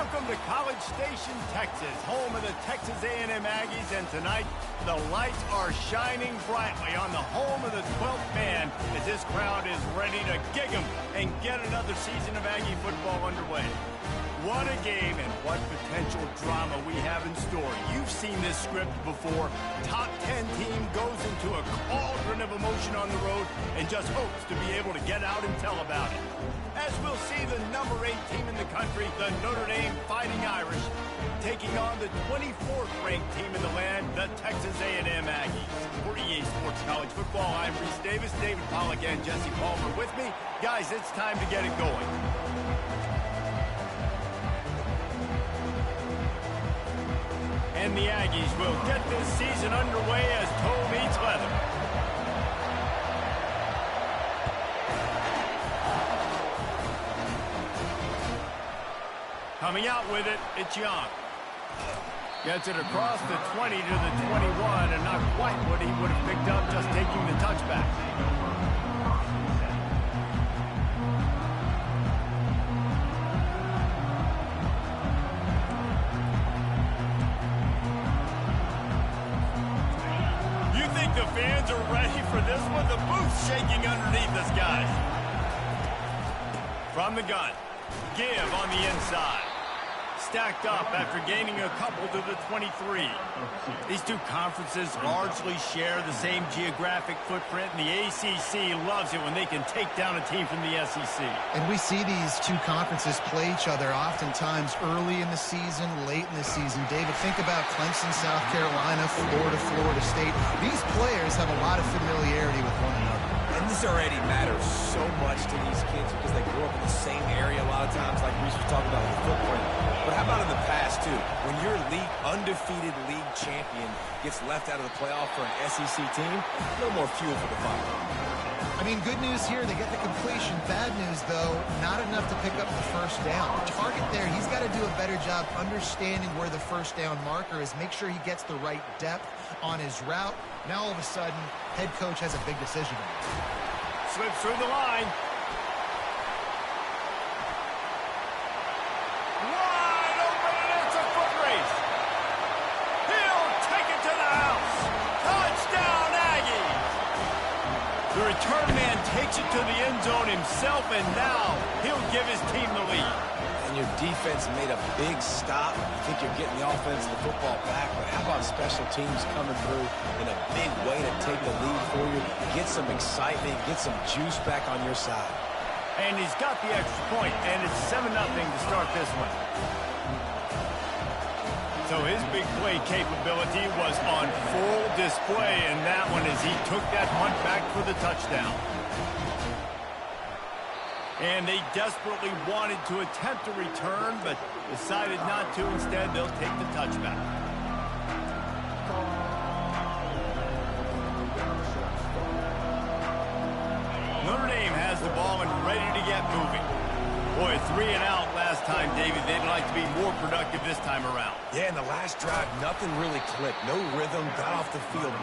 Welcome to College Station, Texas, home of the Texas A&M Aggies, and tonight the lights are shining brightly on the home of the 12th man as this crowd is ready to gig 'em and get another season of Aggie football underway. What a game and what potential drama we have in store. You've seen this script before. Top 10 team goes into a cauldron of emotion on the road and just hopes to be able to get out and tell about it. As we'll see the number 8 team in the country, the Notre Dame Fighting Irish, taking on the 24th ranked team in the land, the Texas A&M Aggies. For EA Sports College Football, I'm Reese Davis, David Pollack, and Jesse Palmer with me. Guys, it's time to get it going. And the Aggies will get this season underway as toe meets leather. Coming out with it, it's Ncaa. Gets it across the 20 to the 21, and not quite what he would have picked up just taking the touchback. The fans are ready for this one. The booth's shaking underneath us, guys. From the gun, give on the inside. Stacked up after gaining a couple to the 23. These two conferences largely share the same geographic footprint, and the ACC loves it when they can take down a team from the SEC. And we see these two conferences play each other oftentimes early in the season, late in the season. David, think about Clemson, South Carolina, Florida, Florida State. These players have a lot of familiarity with one another. And this already matters so much to these kids because they grew up in the same area a lot of times, like Reese was talking about with the footprint. But how about in the past, too? When your undefeated league champion gets left out of the playoff for an SEC team, a little more fuel for the fire. I mean, good news here, they get the completion. Bad news, though, not enough to pick up the first down. The target there, he's got to do a better job understanding where the first down marker is, make sure he gets the right depth on his route. Now, all of a sudden, head coach has a big decision to make. Slips through the line. Wide open, and it's a foot race. He'll take it to the house. Touchdown, Aggies. The return man takes it to the end zone himself, and now he'll give his team the lead. And your defense made a big stop. You think you're getting the offense, the football back, but how about special teams coming through in a big way to take the lead for you? Get some excitement, get some juice back on your side. And he's got the extra point, and it's 7-0 to start this one. So his big play capability was on full display in that one as he took that punt back for the touchdown. And they desperately wanted to attempt a return, but decided not to. Instead, they'll take the touchback. Notre Dame has the ball and ready to get moving. Boy, 3 and out last time, David. They'd like to be more productive this time around. Yeah, in the last drive, nothing really clicked. No rhythm, got off the field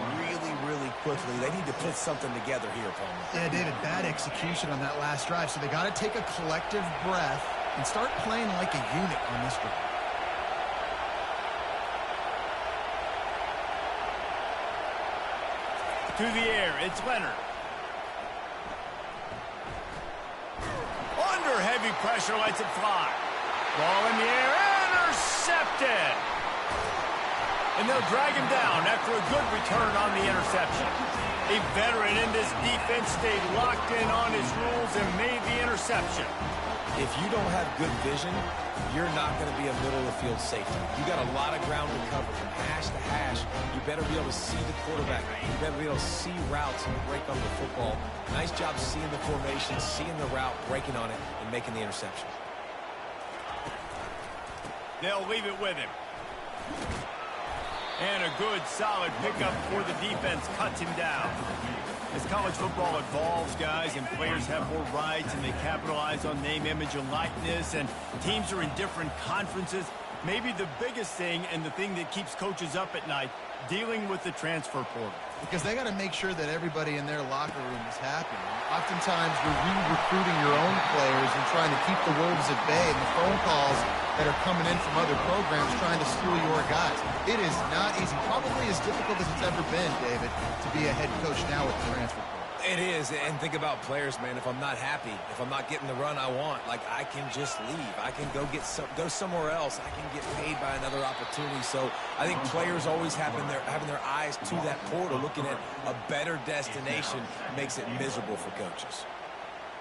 really quickly. They need to put something together here, Palmer. Yeah, David, bad execution on that last drive. So they got to take a collective breath and start playing like a unit on this drive. To the air, it's Leonard. Under heavy pressure, lets it fly. Ball in the air, intercepted. And they'll drag him down after a good return on the interception. A veteran in this defense stayed locked in on his rules and made the interception. If you don't have good vision, you're not going to be a middle-of-the-field safety. You got a lot of ground to cover from hash to hash. You better be able to see the quarterback. You better be able to see routes and break on the football. Nice job seeing the formation, seeing the route, breaking on it, and making the interception. They'll leave it with him. And a good, solid pickup for the defense cuts him down. As college football evolves, guys, and players have more rights and they capitalize on name, image, and likeness, and teams are in different conferences, maybe the biggest thing and the thing that keeps coaches up at night, dealing with the transfer portal. Because they got to make sure that everybody in their locker room is happy. Oftentimes, you're re-recruiting your own players and trying to keep the wolves at bay, and the phone calls that are coming in from other programs trying to steal your guys. It is not easy. Probably as difficult as it's ever been, David, to be a head coach now with the transfer portal. It is, and think about players, man. If I'm not happy, if I'm not getting the run I want, like, I can just leave. I can go somewhere else. I can get paid by another opportunity. So I think players always having their eyes to that portal, looking at a better destination, makes it miserable for coaches.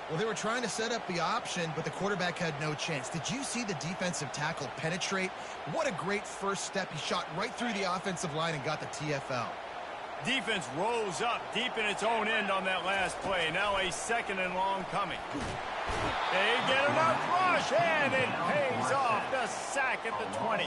Well, they were trying to set up the option, but the quarterback had no chance. Did you see the defensive tackle penetrate? What a great first step. He shot right through the offensive line and got the TFL. Defense rose up deep in its own end on that last play. Now a 2nd and long coming. They get enough rush, and it pays off. The sack at the 20.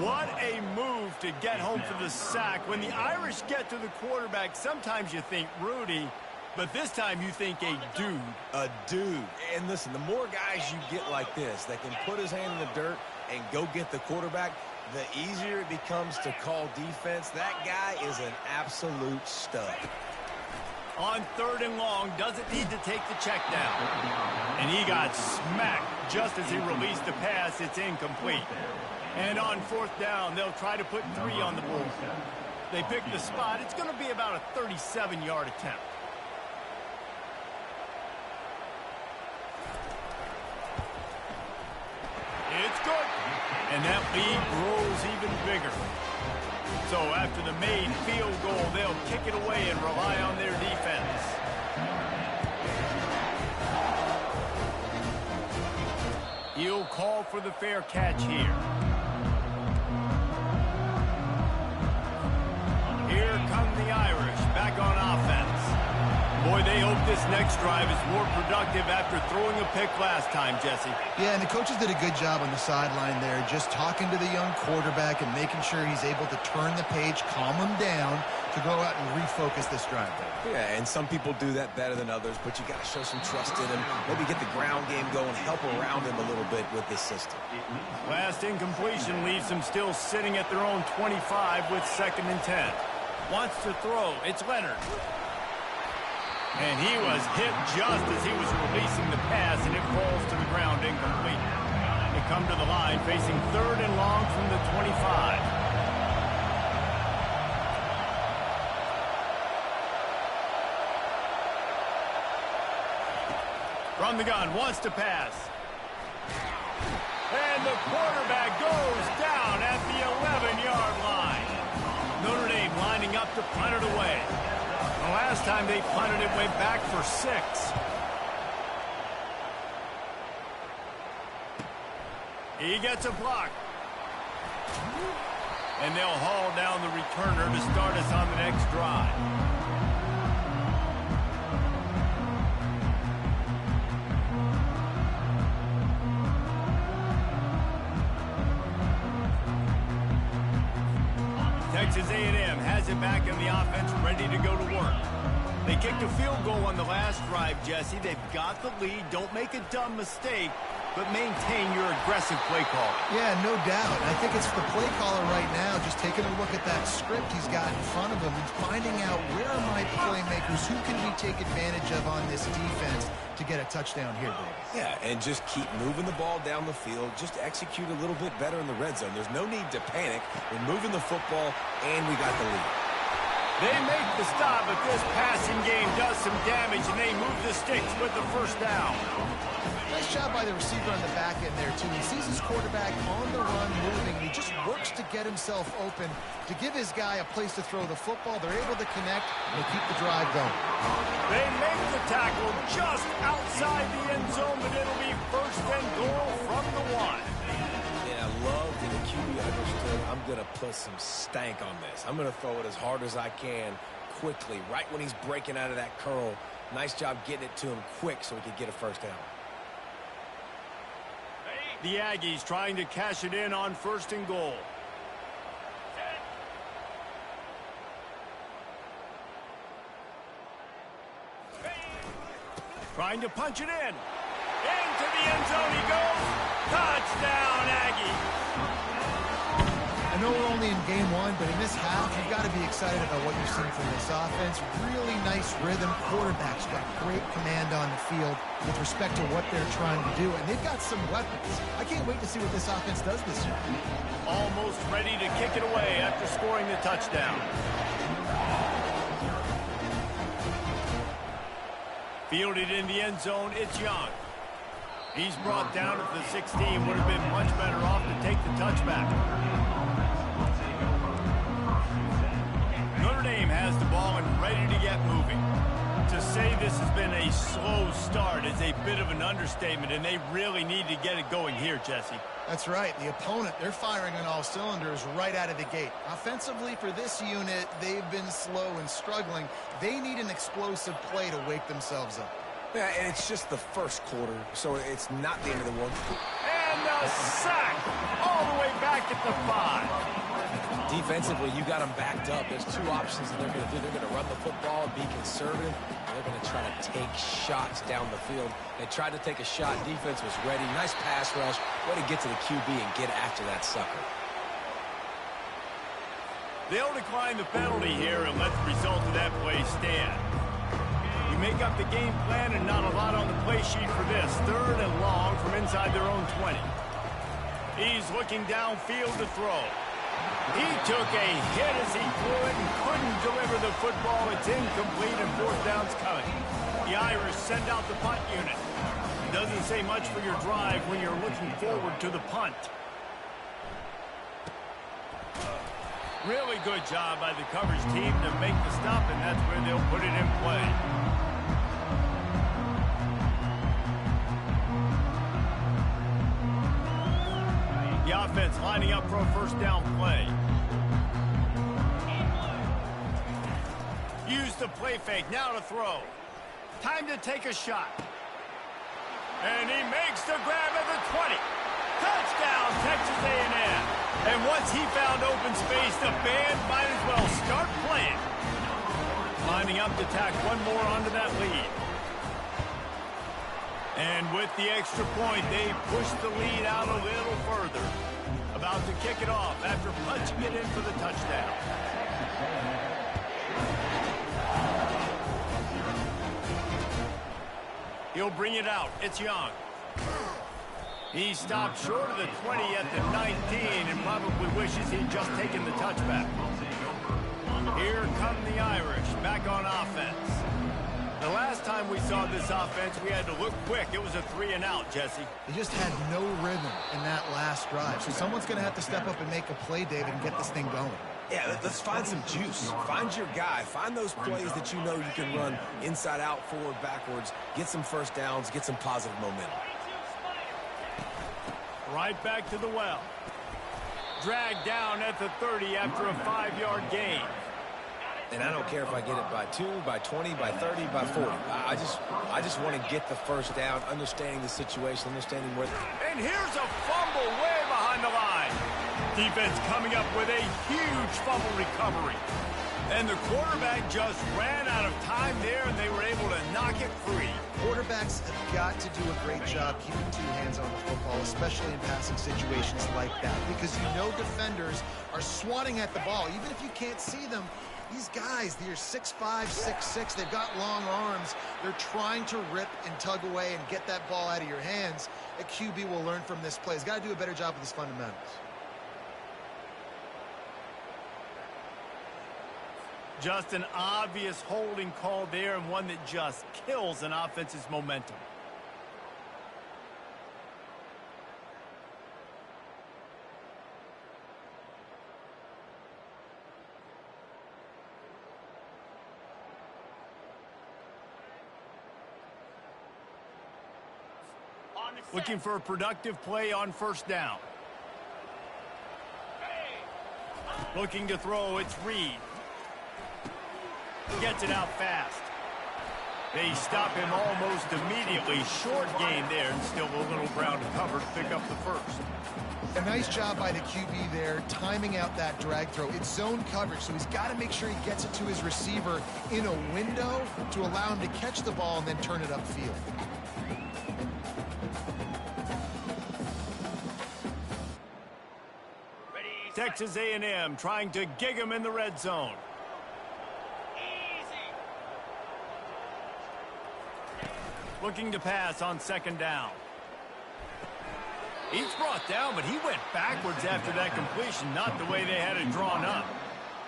What a move to get home for the sack. When the Irish get to the quarterback, sometimes you think Rudy, but this time you think a dude. A dude. And listen, the more guys you get like this that can put his hand in the dirt and go get the quarterback, the easier it becomes to call defense. That guy is an absolute stud. On 3rd and long, doesn't need to take the check down. And he got smacked just as he released the pass. It's incomplete. And on 4th down, they'll try to put 3 on the board. They pick the spot. It's going to be about a 37-yard attempt. It's good. And that lead grows even bigger. So after the made field goal, they'll kick it away and rely on their defense. He'll call for the fair catch here. Here come the Irish back on offense. Boy, they hope this next drive is more productive after throwing a pick last time, Jesse. Yeah, and the coaches did a good job on the sideline there, just talking to the young quarterback and making sure he's able to turn the page, calm him down to go out and refocus this drive. Yeah, and some people do that better than others, but you got to show some trust in him. Maybe get the ground game going, help around him a little bit with this system. Last incompletion leaves them still sitting at their own 25 with 2nd and 10. Wants to throw. It's Leonard. And he was hit just as he was releasing the pass, and it falls to the ground incomplete. They come to the line facing 3rd and long from the 25. From the gun, wants to pass. And the quarterback goes down at the 11-yard line. Notre Dame lining up to punt it away. The last time they punted it went back for 6. He gets a block. And they'll haul down the returner to start us on the next drive. Texas A&M has it back in the offense, ready to go to work. They kicked a field goal on the last drive, Jesse. They've got the lead. Don't make a dumb mistake, but maintain your aggressive play call. Yeah, no doubt. I think it's the play caller right now just taking a look at that script he's got in front of him and finding out where are my playmakers, who can we take advantage of on this defense to get a touchdown here, Dave. Yeah, and just keep moving the ball down the field. Just execute a little bit better in the red zone. There's no need to panic. We're moving the football, and we got the lead. They make the stop, but this passing game does some damage, and they move the sticks with the 1st down. Nice job by the receiver on the back end there, too. He sees his quarterback on the run moving, and he just works to get himself open to give his guy a place to throw the football. They're able to connect and keep the drive going. They make the tackle just outside the end zone, but it'll be 1st and goal from the 1. I love that the QB understood I'm going to put some stank on this. I'm going to throw it as hard as I can quickly, right when he's breaking out of that curl. Nice job getting it to him quick so he could get a 1st down. The Aggies trying to cash it in on 1st and goal. Trying to punch it in. Into the end zone he goes. Touchdown, Aggie. And I know we're only in game one, but in this half, you've got to be excited about what you've seen from this offense. Really nice rhythm. Quarterback's got great command on the field with respect to what they're trying to do, and they've got some weapons. I can't wait to see what this offense does this year. Almost ready to kick it away after scoring the touchdown. Fielded in the end zone, it's Young. He's brought down at the 16. Would have been much better off to take the touchback. Notre Dame has the ball and ready to get moving. To say this has been a slow start is a bit of an understatement, and they really need to get it going here, Jesse. That's right. The opponent, they're firing on all cylinders right out of the gate. Offensively, for this unit, they've been slow and struggling. They need an explosive play to wake themselves up. Yeah, and it's just the first quarter, so it's not the end of the world. And a sack all the way back at the 5. Defensively, you got them backed up. There's two options that they're going to do. They're going to run the football and be conservative, and they're going to try to take shots down the field. They tried to take a shot. Defense was ready. Nice pass rush. Way to get to the QB and get after that sucker. They'll decline the penalty here and let the result of that play stand. We make up the game plan and not a lot on the play sheet for this. 3rd and long from inside their own 20. He's looking downfield to throw. He took a hit as he threw it and couldn't deliver the football. It's incomplete and 4th down's coming. The Irish send out the punt unit. It doesn't say much for your drive when you're looking forward to the punt. Really good job by the coverage team to make the stop, and that's where they'll put it in play. The offense lining up for a 1st down play. Use the play fake, now to throw. Time to take a shot. And he makes the grab at the 20. Touchdown, Texas A&M. And once he found open space, the band might as well start playing. Lining up to tack one more onto that lead. And with the extra point, they push the lead out a little further. About to kick it off after punching it in for the touchdown. He'll bring it out. It's Young. He stopped short of the 20 at the 19 and probably wishes he'd just taken the touchback. Here come the Irish back on offense. The last time we saw this offense, we had to look quick. It was a 3-and-out, Jesse. They just had no rhythm in that last drive. So someone's going to have to step up and make a play, David, and get this thing going. Yeah, let's find some juice. Find your guy. Find those plays that you know you can run inside out, forward, backwards. Get some 1st downs. Get some positive momentum. Right back to the well. Dragged down at the 30 after a 5-yard gain. And I don't care if I get it by 2, by 20, by 30, by 40. I just want to get the 1st down, understanding the situation, understanding where... And here's a fumble way behind the line. Defense coming up with a huge fumble recovery. And the quarterback just ran out of time there, and they were able to knock it free. Quarterbacks have got to do a great job keeping 2 hands on the football, especially in passing situations like that, because you know defenders are swatting at the ball. Even if you can't see them, these guys, they're 6'5", 6'6", they've got long arms. They're trying to rip and tug away and get that ball out of your hands. A QB will learn from this play. He's got to do a better job with his fundamentals. Just an obvious holding call there, and one that just kills an offense's momentum. Looking for a productive play on 1st down. Looking to throw, it's Reed. Gets it out fast. They stop him almost immediately. Short gain there, and still a little ground to cover to pick up the 1st. A nice job by the QB there, timing out that drag throw. It's zone coverage, so he's got to make sure he gets it to his receiver in a window to allow him to catch the ball and then turn it upfield. Texas A&M trying to gig him in the red zone. Looking to pass on second down. He's brought down, but he went backwards after that completion, not the way they had it drawn up.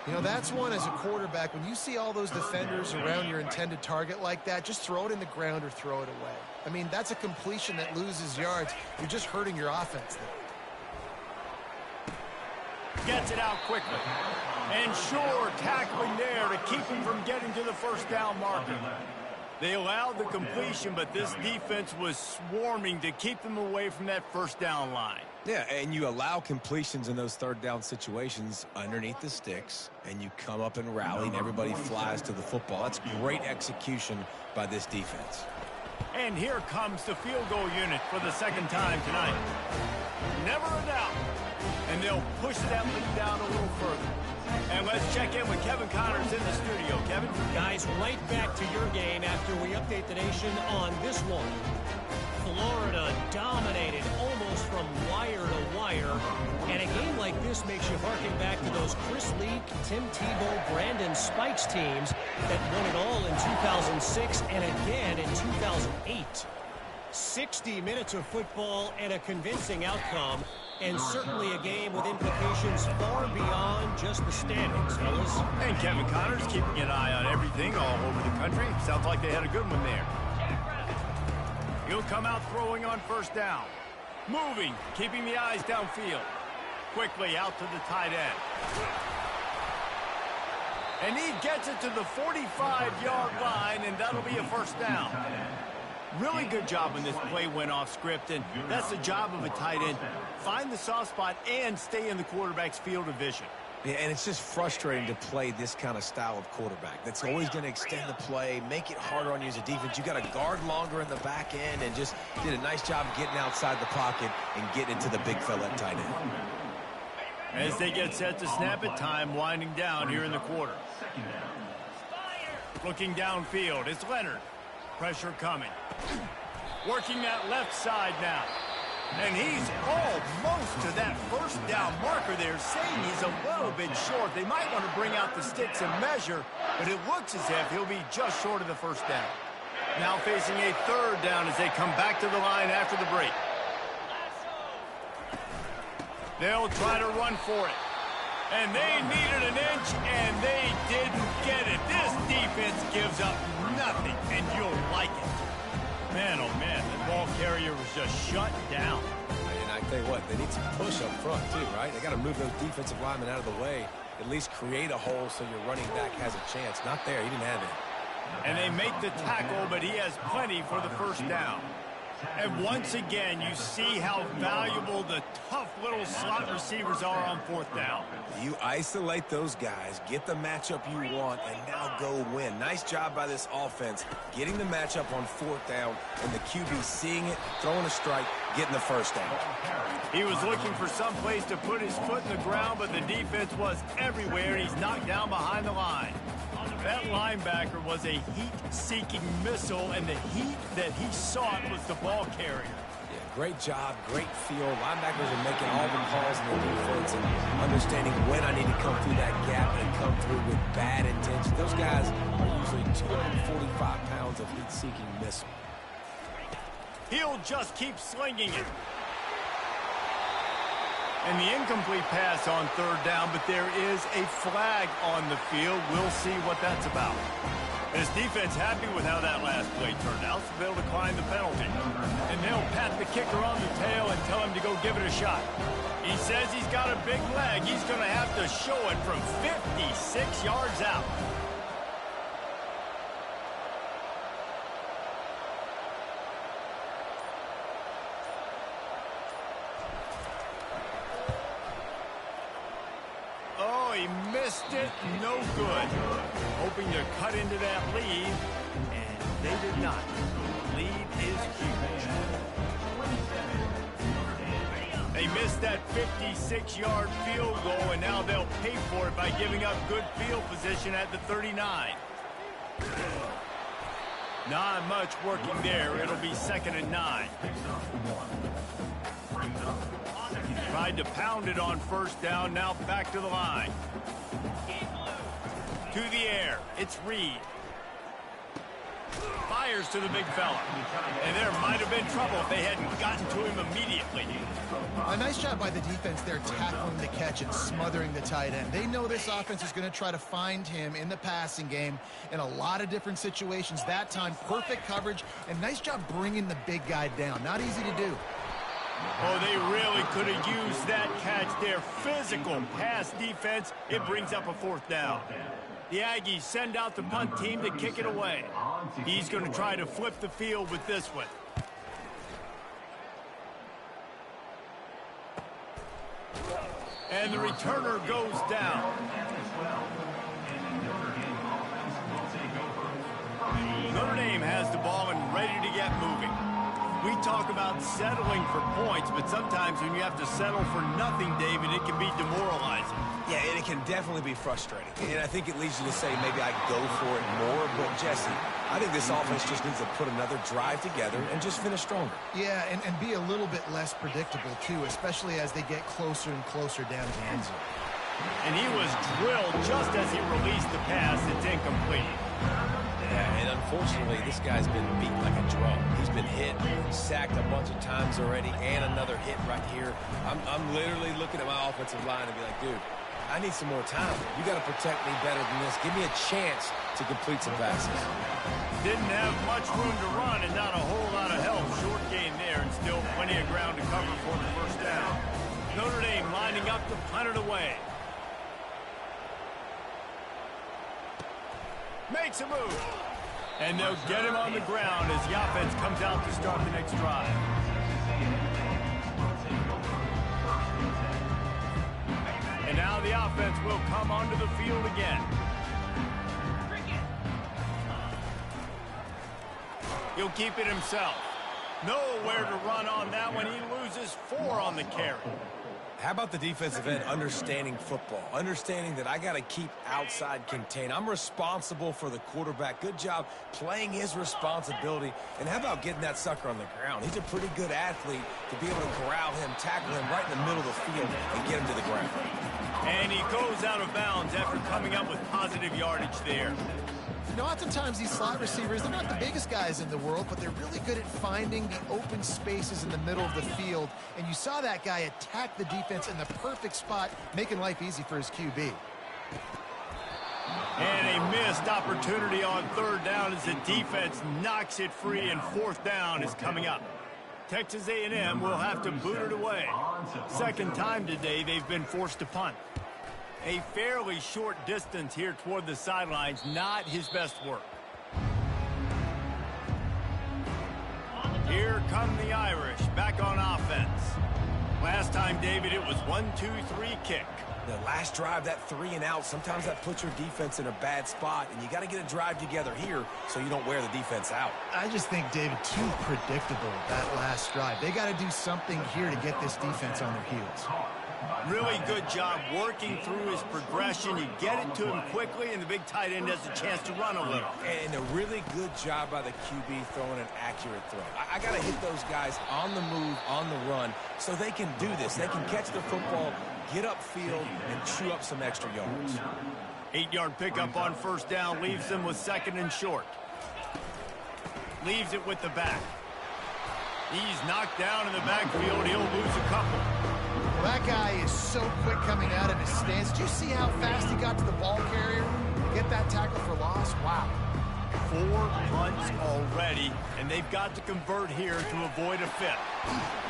You know, that's one as a quarterback. When you see all those defenders around your intended target like that, just throw it in the ground or throw it away. I mean, that's a completion that loses yards. You're just hurting your offense there. Gets it out quickly. And sure, tackling there to keep him from getting to the first down marker. They allowed the completion, but this defense was swarming to keep them away from that first down line. Yeah, and you allow completions in those third down situations underneath the sticks, and you come up and rally, and everybody flies to the football. That's great execution by this defense. And here comes the field goal unit for the second time tonight. Never a doubt. And they'll push that lead down a little further. And let's check in with Kevin Connors in the studio. Kevin? Guys, right back to your game after we update the nation on this one. Florida dominated almost from wire to wire. And a game like this makes you harken back to those Chris Leak, Tim Tebow, Brandon Spikes teams that won it all in 2006 and again in 2008. 60 minutes of football and a convincing outcome, and certainly a game with implications far beyond just the standings, fellas. And Kevin Connors keeping an eye on everything all over the country. Sounds like they had a good one there. He'll come out throwing on first down. Moving, keeping the eyes downfield. Quickly out to the tight end. And he gets it to the 45-yard line, and that'll be a first down. Really good job when this play went off script, and that's the job of a tight end. Find the soft spot and stay in the quarterback's field of vision. Yeah, and it's just frustrating to play this kind of style of quarterback. That's always going to extend the play, make it harder on you as a defense. You got to guard longer in the back end, and just did a nice job getting outside the pocket and getting into the big fella at tight end. As they get set to snap it, time winding down here in the quarter. Looking downfield, it's Leonard. Pressure coming. Working that left side now. And he's almost to that first down marker there, saying he's a little bit short. They might want to bring out the sticks and measure, but it looks as if he'll be just short of the first down. Now facing a third down as they come back to the line after the break. They'll try to run for it. And they needed an inch, and they didn't get it. This defense gives up nothing, and you'll like it. Man, oh man, the ball carrier was just shut down. And I tell you what, they need some push up front too, right? They got to move those defensive linemen out of the way, at least create a hole so your running back has a chance. Not there, he didn't have it. And they make the tackle, but he has plenty for the first down. And once again, you see how valuable the tough little slot receivers are on fourth down. You isolate those guys, get the matchup you want, and now go win. Nice job by this offense, getting the matchup on fourth down, and the QB seeing it, throwing a strike, getting the first down. He was looking for some place to put his foot in the ground, but the defense was everywhere, and he's knocked down behind the line. That linebacker was a heat-seeking missile, and the heat that he sought was the ball carrier. Yeah, great job, great feel. Linebackers are making all the calls in the defense and understanding when I need to come through that gap and come through with bad intention. Those guys are usually 245 pounds of heat-seeking missile. He'll just keep slinging it. And the incomplete pass on third down, but there is a flag on the field. We'll see what that's about. His defense happy with how that last play turned out, so they'll decline the penalty. And they'll pat the kicker on the tail and tell him to go give it a shot. He says he's got a big leg. He's going to have to show it from 56 yards out. He missed it, no good. Hoping to cut into that lead, and they did not. Lead is huge. They missed that 56-yard field goal, and now they'll pay for it by giving up good field position at the 39. Not much working there. It'll be 2nd and 9. Tried to pound it on first down, now back to the line. To the air, it's Reed. Fires to the big fella. And there might have been trouble if they hadn't gotten to him immediately. A nice job by the defense there, tackling the catch and smothering the tight end. They know this offense is going to try to find him in the passing game in a lot of different situations. That time, perfect coverage, and nice job bringing the big guy down. Not easy to do. Oh, they really could have used that catch there. Physical pass defense. It brings up a fourth down. The Aggies send out the punt team to kick it away. He's going to try to flip the field with this one. And the returner goes down. Notre Dame has the ball and ready to get moving. We talk about settling for points, but sometimes when you have to settle for nothing, David, it can be demoralizing. Yeah, and it can definitely be frustrating. And I think it leads you to say maybe I go for it more. But, Jesse, I think this offense just needs to put another drive together and just finish stronger. Yeah, and be a little bit less predictable, too, especially as they get closer and closer down to the end zone. And he was drilled just as he released the pass. It's incomplete. Yeah, and unfortunately, this guy's been beat like a drum. He's been hit, sacked a bunch of times already, and another hit right here. I'm literally looking at my offensive line and be like, dude, I need some more time. You got to protect me better than this. Give me a chance to complete some passes. Didn't have much room to run and not a whole lot of help. Short gain there and still plenty of ground to cover for the first down. Notre Dame lining up to punt it away. Makes a move. And they'll get him on the ground as the offense comes out to start the next drive. And now the offense will come onto the field again. He'll keep it himself. Nowhere to run on that one. He loses 4 on the carry. How about the defensive end understanding football, understanding that I got to keep outside contain. I'm responsible for the quarterback. Good job playing his responsibility. And how about getting that sucker on the ground? He's a pretty good athlete to be able to corral him, tackle him right in the middle of the field and get him to the ground. And he goes out of bounds after coming up with positive yardage there. You know, oftentimes these slot receivers, they're not the biggest guys in the world, but they're really good at finding the open spaces in the middle of the field. And you saw that guy attack the defense in the perfect spot, making life easy for his QB. And a missed opportunity on third down as the defense knocks it free, and fourth down is coming up. Texas A&M will have to boot it away. Second time today they've been forced to punt. A fairly short distance here toward the sidelines, not his best work. Here come the Irish, back on offense. Last time, David, it was 1-2-3 kick. The last drive, that 3 and out, sometimes that puts your defense in a bad spot, and you got to get a drive together here so you don't wear the defense out. I just think, David, too predictable, that last drive. They got to do something here to get this defense on their heels. Really good job working through his progression. You get it to him quickly, and the big tight end has a chance to run a little. And a really good job by the QB throwing an accurate throw. I got to hit those guys on the move, on the run, so they can do this. They can catch the football, get upfield, and chew up some extra yards. 8-yard pickup on first down leaves them with second and short. Leaves it with the back. He's knocked down in the backfield. He'll lose a couple. Well, that guy is so quick coming out of his stance. Did you see how fast he got to the ball carrier? Get that tackle for loss? Wow. 4 punts already, and they've got to convert here to avoid a fifth.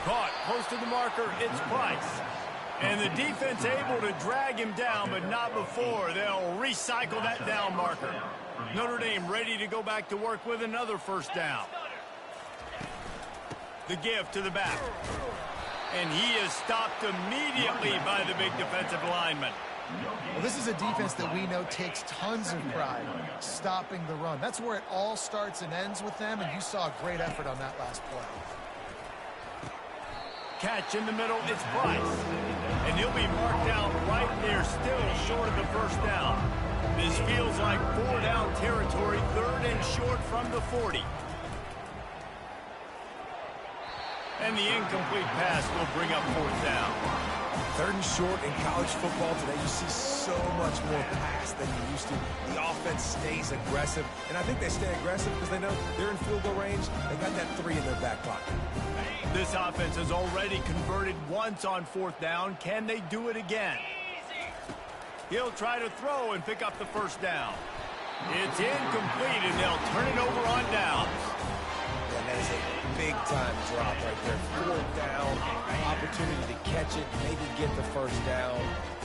Caught close to the marker, it's Price. And the defense able to drag him down, but not before. They'll recycle that down marker. Notre Dame ready to go back to work with another first down. The give to the back. And he is stopped immediately by the big defensive lineman. Well, this is a defense that we know takes tons of pride stopping the run. That's where it all starts and ends with them, and you saw a great effort on that last play. Catch in the middle, it's Price. And he'll be marked down right there, still short of the first down. This feels like 4-down territory, third and short from the 40. And the incomplete pass will bring up fourth down. Third and short in college football today, you see so much more pass than you used to. The offense stays aggressive, and I think they stay aggressive because they know they're in field goal range. They got that 3 in their back pocket. This offense has already converted once on 4th down. Can they do it again? He'll try to throw and pick up the first down. It's incomplete, and they'll turn it over on downs. And that is a big-time drop right there. 4th down, opportunity to catch it, maybe get the first down.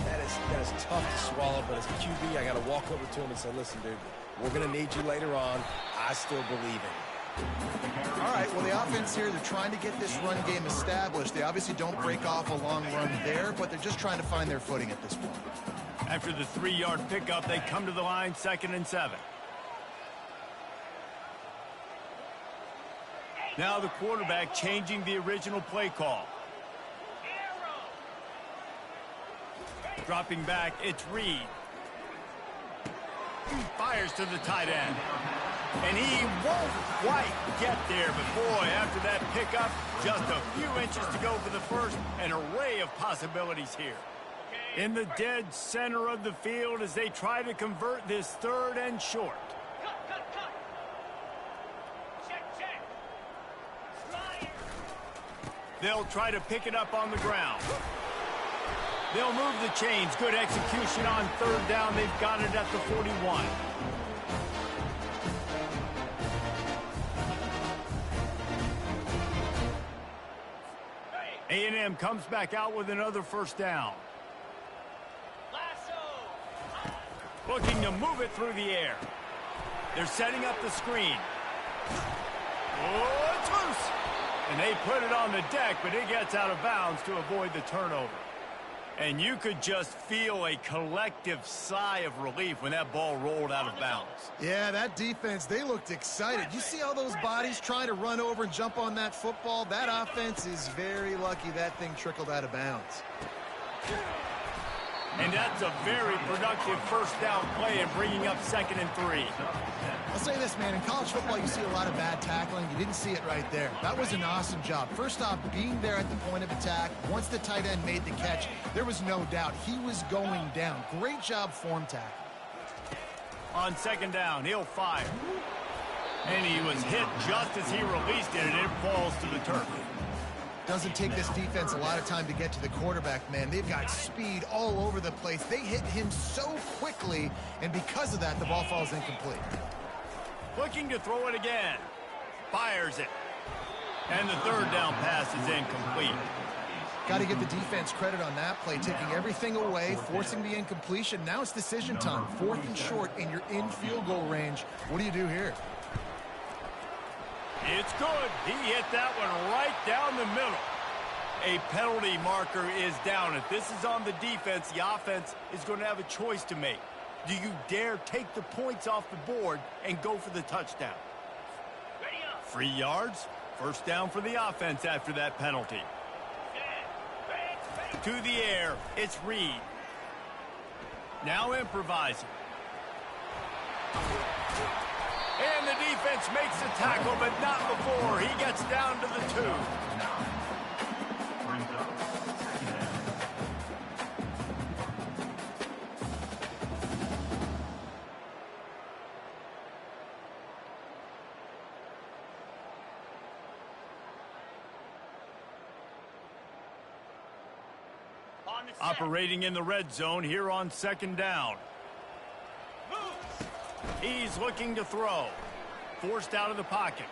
That is tough to swallow, but as a QB, I got to walk over to him and say, listen, dude, we're going to need you later on. I still believe in you. All right, well, the offense here, they're trying to get this run game established. They obviously don't break off a long run there, but they're just trying to find their footing at this point. After the 3-yard pickup, they come to the line, 2nd and 7. Now the quarterback changing the original play call. Dropping back, it's Reed. Fires to the tight end. And he won't quite get there, but boy, after that pickup, just a few inches to go for the first. An array of possibilities here. In the dead center of the field as they try to convert this 3rd and short. They'll try to pick it up on the ground. They'll move the chains. Good execution on 3rd down. They've got it at the 41. A&M comes back out with another first down. Looking to move it through the air. They're setting up the screen. Oh, it's loose. And they put it on the deck, but it gets out of bounds to avoid the turnover. And you could just feel a collective sigh of relief when that ball rolled out of bounds. Yeah, that defense, they looked excited. You see all those bodies trying to run over and jump on that football? That offense is very lucky that thing trickled out of bounds. And that's a very productive first down play and bringing up 2nd and 3. I'll say this, man. In college football, you see a lot of bad tackling. You didn't see it right there. That was an awesome job. First off, being there at the point of attack. Once the tight end made the catch, there was no doubt he was going down. Great job form tackle. On 2nd down, he'll fire. And he was hit just as he released it, and it falls to the turf. Doesn't take this defense a lot of time to get to the quarterback, man. They've got speed all over the place. They hit him so quickly, and because of that, the ball falls incomplete. Looking to throw it again. Fires it. And the 3rd down pass is incomplete. Got to give the defense credit on that play, taking everything away, forcing the incompletion. Now it's decision time. 4th and short, and you're in field goal range. What do you do here? It's good. He hit that one right down the middle. A penalty marker is down. If this is on the defense, the offense is going to have a choice to make. Do you dare take the points off the board and go for the touchdown? 3 yards. First down for the offense after that penalty. To the air, it's Reed. Now improvising. And the defense makes the tackle, but not before. He gets down to the 2. Operating in the red zone here on 2nd down. He's looking to throw. Forced out of the pocket.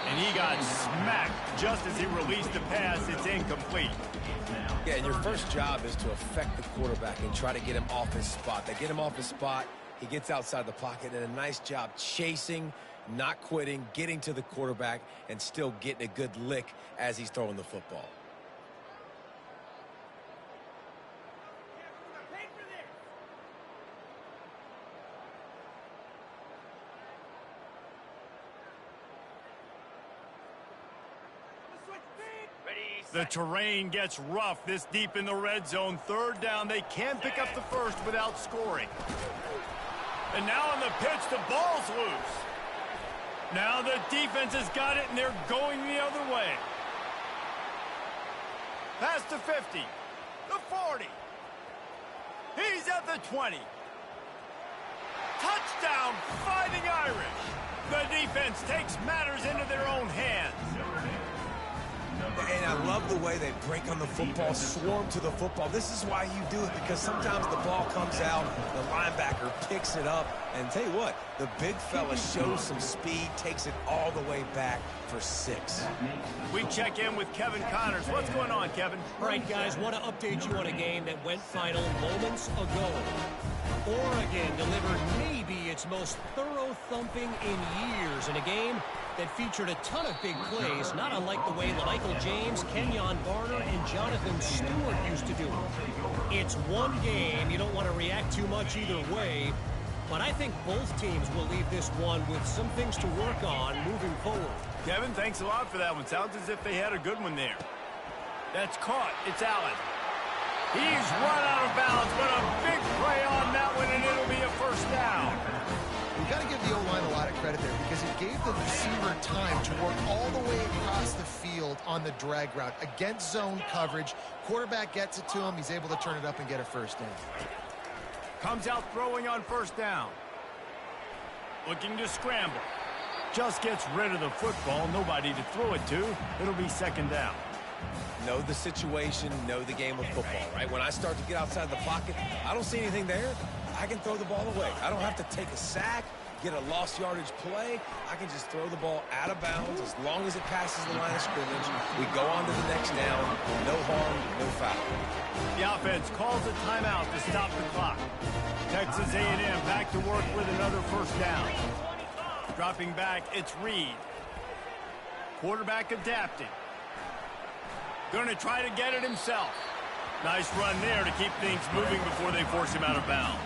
And he got smacked just as he released the pass. It's incomplete. Yeah, and your first job is to affect the quarterback and try to get him off his spot. They get him off his spot. He gets outside the pocket, and a nice job chasing, not quitting, getting to the quarterback, and still getting a good lick as he's throwing the football. The terrain gets rough this deep in the red zone. 3rd down, they can pick up the first without scoring. And now on the pitch, the ball's loose. Now the defense has got it, and they're going the other way. Past the 50. The 40. He's at the 20. Touchdown, Fighting Irish. The defense takes matters into their own hands. And I love the way they break on the football, swarm to the football. This is why you do it, because sometimes the ball comes out, the linebacker picks it up, and tell you what, the big fella shows some speed, takes it all the way back for 6. We check in with Kevin Connors. What's going on, Kevin? All right, guys, want to update you on a game that went final moments ago. Oregon delivered maybe its most thorough thumping in years in a game that featured a ton of big plays, not unlike the way Michael James, Kenyon Barner, and Jonathan Stewart used to do it. It's one game. You don't want to react too much either way, but I think both teams will leave this one with some things to work on moving forward. Kevin, thanks a lot for that one. Sounds as if they had a good one there. That's caught. It's Allen. He's run out of bounds, but a big play on that one, and it'll be a first down. You got to give the O-line a lot of credit there because it gave the receiver time to work all the way across the field on the drag route against zone coverage. Quarterback gets it to him. He's able to turn it up and get a first down. Comes out throwing on first down. Looking to scramble. Just gets rid of the football. Nobody to throw it to. It'll be second down. Know the situation, know the game of football, right? When I start to get outside the pocket, I don't see anything there. I can throw the ball away. I don't have to take a sack, get a lost yardage play. I can just throw the ball out of bounds as long as it passes the line of scrimmage. We go on to the next down. No harm, no foul. The offense calls a timeout to stop the clock. Texas A&M back to work with another first down. Dropping back, it's Reed. Quarterback adapting. Going to try to get it himself. Nice run there to keep things moving before they force him out of bounds.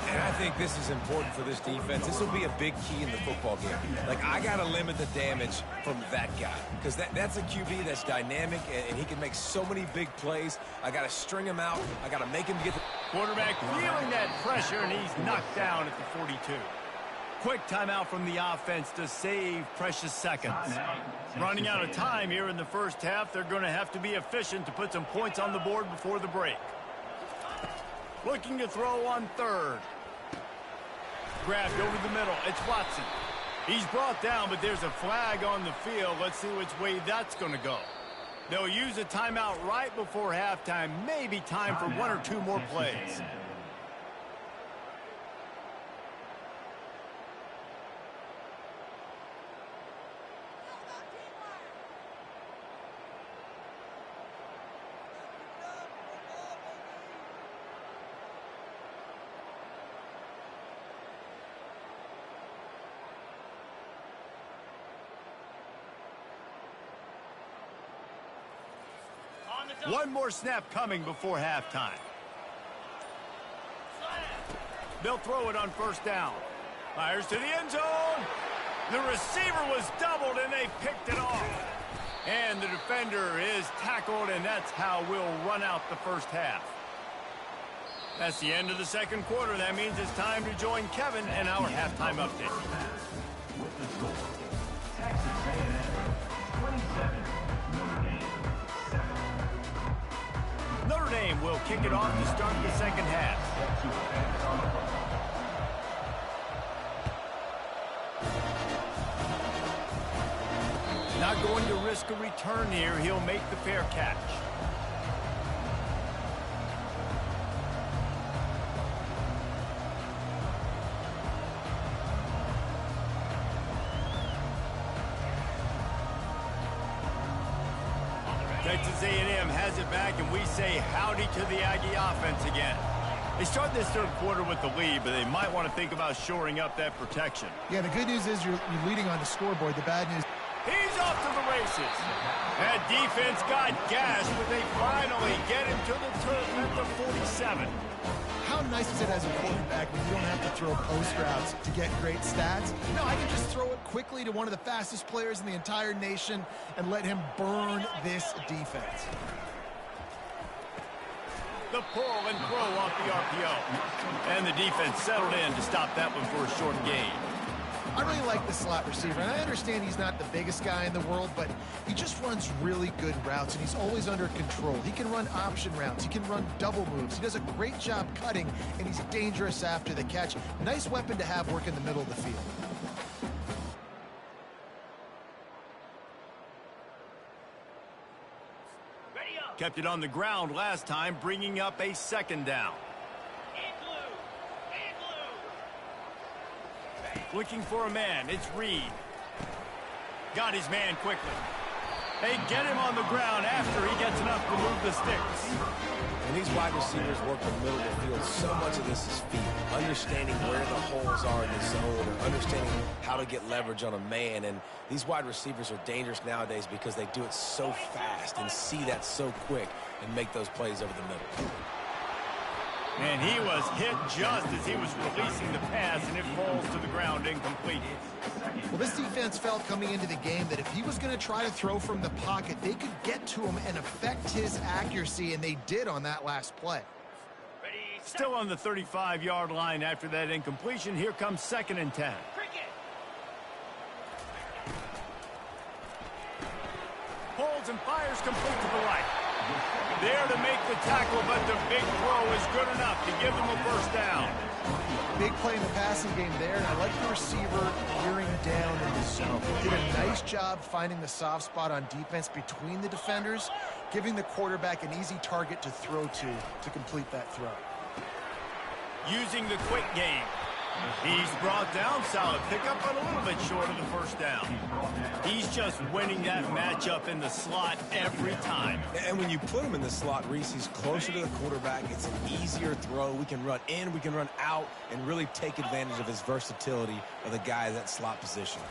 And I think this is important for this defense. This will be a big key in the football game. Like, I got to limit the damage from that guy because that's a QB that's dynamic, and he can make so many big plays. I got to string him out. I got to make him get the quarterback feeling that pressure, and he's knocked down at the 42. Quick timeout from the offense to save precious seconds. Running out of time here in the first half. They're going to have to be efficient to put some points on the board before the break. Looking to throw on third. Grabbed over the middle. It's Watson. He's brought down, but there's a flag on the field. Let's see which way that's going to go. They'll use a timeout right before halftime. Maybe time for one or two more plays. One more snap coming before halftime. They'll throw it on first down. Fires to the end zone. The receiver was doubled, and they picked it off. And the defender is tackled, and that's how we'll run out the first half. That's the end of the second quarter. That means it's time to join Kevin and our halftime update. With the score, Texas A&M 27, Notre Dame 7. Notre Dame will kick it off to start the second half. Not going to risk a return here. He'll make the fair catch. Texas A&M has it back, and we say howdy to the Aggie offense again. They start this third quarter with the lead, but they might want to think about shoring up that protection. Yeah, the good news is you're leading on the scoreboard. The bad news... He's off to the races. That defense got gashed, but they finally get him to the turf at the 47. How nice is it as a quarterback when you don't have to throw post routes to get great stats? No, I can just throw it quickly to one of the fastest players in the entire nation and let him burn this defense. The pull and throw off the RPO. And the defense settled in to stop that one for a short gain. I really like the slot receiver, and I understand he's not the biggest guy in the world, but he just runs really good routes, and he's always under control. He can run option routes. He can run double moves. He does a great job cutting, and he's dangerous after the catch. Nice weapon to have work in the middle of the field. Kept it on the ground last time, bringing up a second down. Looking for a man, it's Reed. Got his man quickly. They get him on the ground after he gets enough to move the sticks. When these wide receivers work the middle of the field, so much of this is feet. Understanding where the holes are in the zone, or understanding how to get leverage on a man. And these wide receivers are dangerous nowadays because they do it so fast and see that so quick and make those plays over the middle. And he was hit just as he was releasing the pass, and it falls to the ground incomplete. Well, this defense felt coming into the game that if he was going to try to throw from the pocket, they could get to him and affect his accuracy, and they did on that last play. Still on the 35-yard line after that incompletion. Here comes 2nd and 10. Holds and fires complete to the right. There to make the tackle, but the big throw is good enough to give them a first down. Big play in the passing game there, and I like the receiver gearing down in the zone. Did a nice job finding the soft spot on defense between the defenders, giving the quarterback an easy target to throw to complete that throw. Using the quick game. He's brought down. Solid pickup, but a little bit short of the first down. He's just winning that matchup in the slot every time. And when you put him in the slot, Reese, he's closer to the quarterback. It's an easier throw. We can run in, we can run out, and really take advantage of his versatility of the guy in that slot position.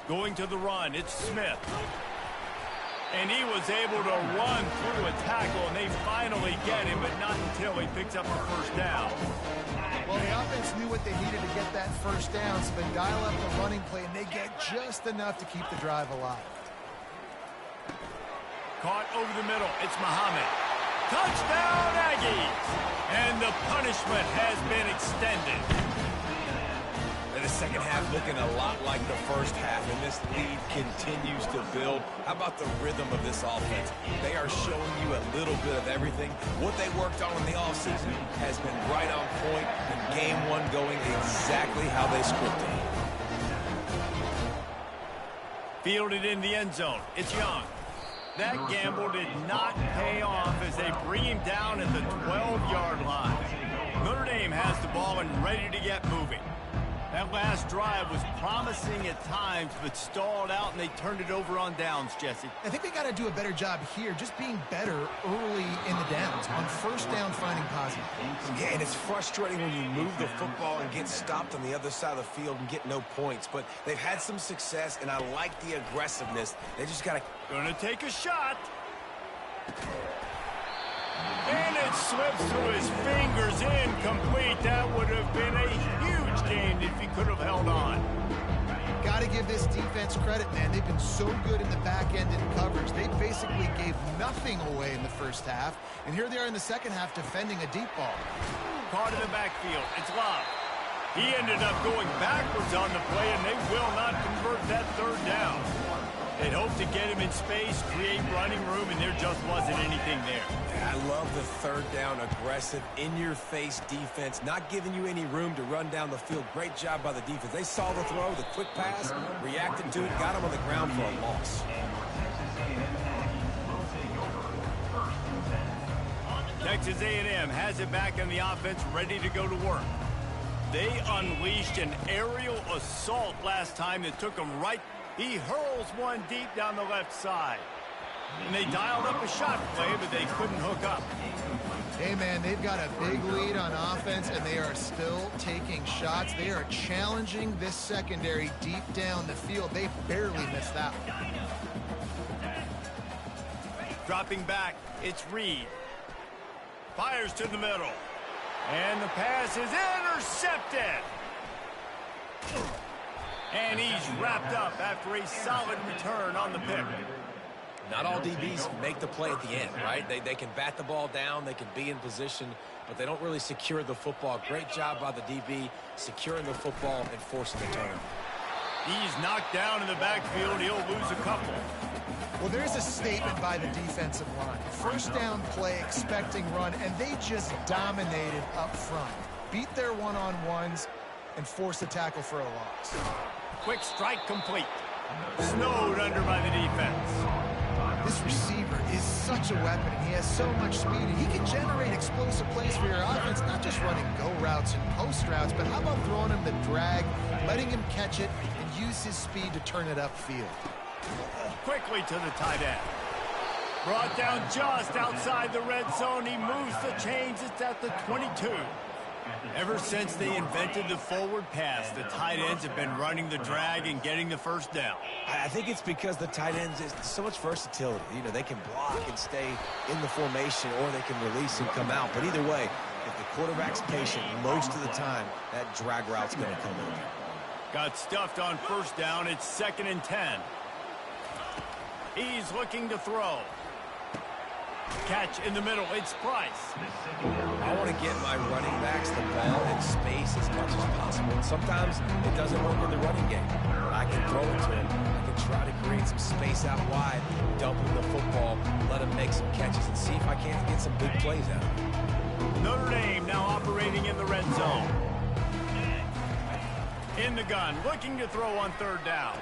Going to the run, it's Smith. And he was able to run through a tackle, and they finally get him, but not until he picks up the first down. Well, the offense knew what they needed to get that first down, so they dial up the running play, and they get just enough to keep the drive alive. Caught over the middle. It's Muhammad. Touchdown, Aggies! And the punishment has been extended. And the second half looking a lot like the first half, and this lead continues to build. How about the rhythm of this offense? They are showing you a little bit of everything. What they worked on in the offseason has been right on point, and game one going exactly how they scripted it. Fielded in the end zone. It's Young. That gamble did not pay off as they bring him down at the 12-yard line. Notre Dame has the ball and ready to get moving. That last drive was promising at times, but stalled out, and they turned it over on downs, Jesse. I think they got to do a better job here, just being better early in the downs, on first down finding positive. Yeah, and it's frustrating when you move the football and get stopped on the other side of the field and get no points. But they've had some success, and I like the aggressiveness. They just got to... Gonna take a shot. And it slips through his fingers, incomplete. That would have been a huge gain if he could have held on. Got to give this defense credit, man. They've been so good in the back end in coverage. They basically gave nothing away in the first half, and here they are in the second half defending a deep ball. Caught in the backfield. It's Love. He ended up going backwards on the play, and they will not convert that third down. They'd hoped to get him in space, create running room, and there just wasn't anything there. I love the third down, aggressive, in-your-face defense, not giving you any room to run down the field. Great job by the defense. They saw the throw, the quick pass, reacted to it, got him on the ground for a loss. Texas A&M has it back in the offense, ready to go to work. They unleashed an aerial assault last time that took them right. He hurls one deep down the left side. And they dialed up a shot play, but they couldn't hook up. Hey, man, they've got a big lead on offense, and they are still taking shots. They are challenging this secondary deep down the field. They barely missed that one. Dropping back, it's Reed. Fires to the middle. And the pass is intercepted. And he's wrapped up after a solid return on the pick. Not all DBs make the play at the end, right? They can bat the ball down, they can be in position, but they don't really secure the football. Great job by the DB securing the football and forcing the turnover. He's knocked down in the backfield. He'll lose a couple. Well, there's a statement by the defensive line. First down play, expecting run, and they just dominated up front. Beat their one-on-ones and forced the tackle for a loss. Quick strike complete. Snowed under by the defense. This receiver is such a weapon, and he has so much speed, and he can generate explosive plays for your offense, not just running go routes and post routes, but how about throwing him the drag, letting him catch it, and use his speed to turn it upfield. Quickly to the tight end. Brought down just outside the red zone. He moves the chains. It's at the 22. Ever since they invented the forward pass, the tight ends have been running the drag and getting the first down. I think it's because the tight ends is so much versatility. You know, they can block and stay in the formation, or they can release and come out. But either way, if the quarterback's patient, most of the time, that drag route's going to come in. Got stuffed on first down. It's 2nd and 10. He's looking to throw. Catch in the middle. It's Price. I want to get my running backs the ball in space as much as possible. And sometimes it doesn't work in the running game. But I can throw it to him. I can try to create some space out wide, dump him the football, let him make some catches, and see if I can't get some big plays out of him. Notre Dame now operating in the red zone. In the gun, looking to throw on 3rd down.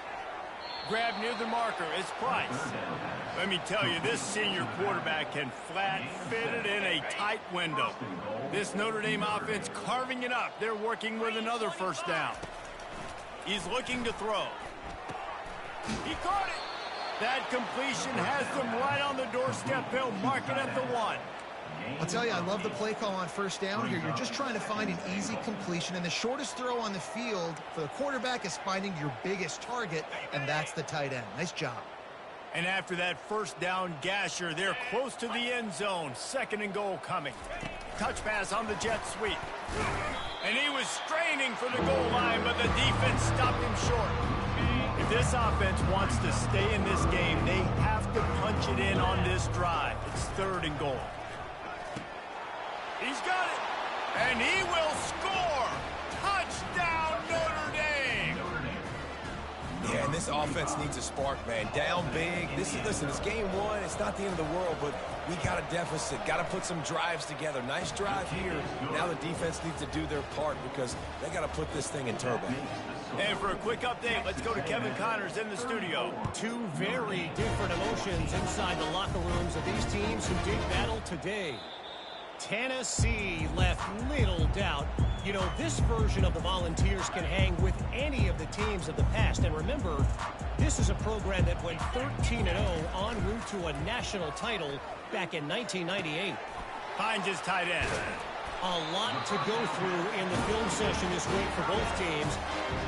Grab near the marker. It's Price. Let me tell you, this senior quarterback can flat fit it in a tight window. This Notre Dame offense carving it up. They're working with another first down. He's looking to throw. He caught it. That completion has them right on the doorstep. They'll mark it at the 1. I'll tell you, I love the play call on first down here. You're just trying to find an easy completion, and the shortest throw on the field for the quarterback is finding your biggest target, and that's the tight end. Nice job. And after that first down gasher, they're close to the end zone. 2nd and goal coming. Touch pass on the jet sweep. And he was straining for the goal line, but the defense stopped him short. If this offense wants to stay in this game, they have to punch it in on this drive. It's 3rd and goal. He's got it, and he will score. Touchdown, Notre Dame. Yeah, and this offense needs a spark, man. Down big. Listen, it's game 1. It's not the end of the world, but we got a deficit. Got to put some drives together. Nice drive here. Now the defense needs to do their part because they got to put this thing in turbo. And for a quick update, let's go to Kevin Connors in the studio. Two very different emotions inside the locker rooms of these teams who did battle today. Tennessee left little doubt. You know, this version of the Volunteers can hang with any of the teams of the past. And remember, this is a program that went 13-0 en route to a national title back in 1998. Finds his tight end. A lot to go through in the film session this week for both teams.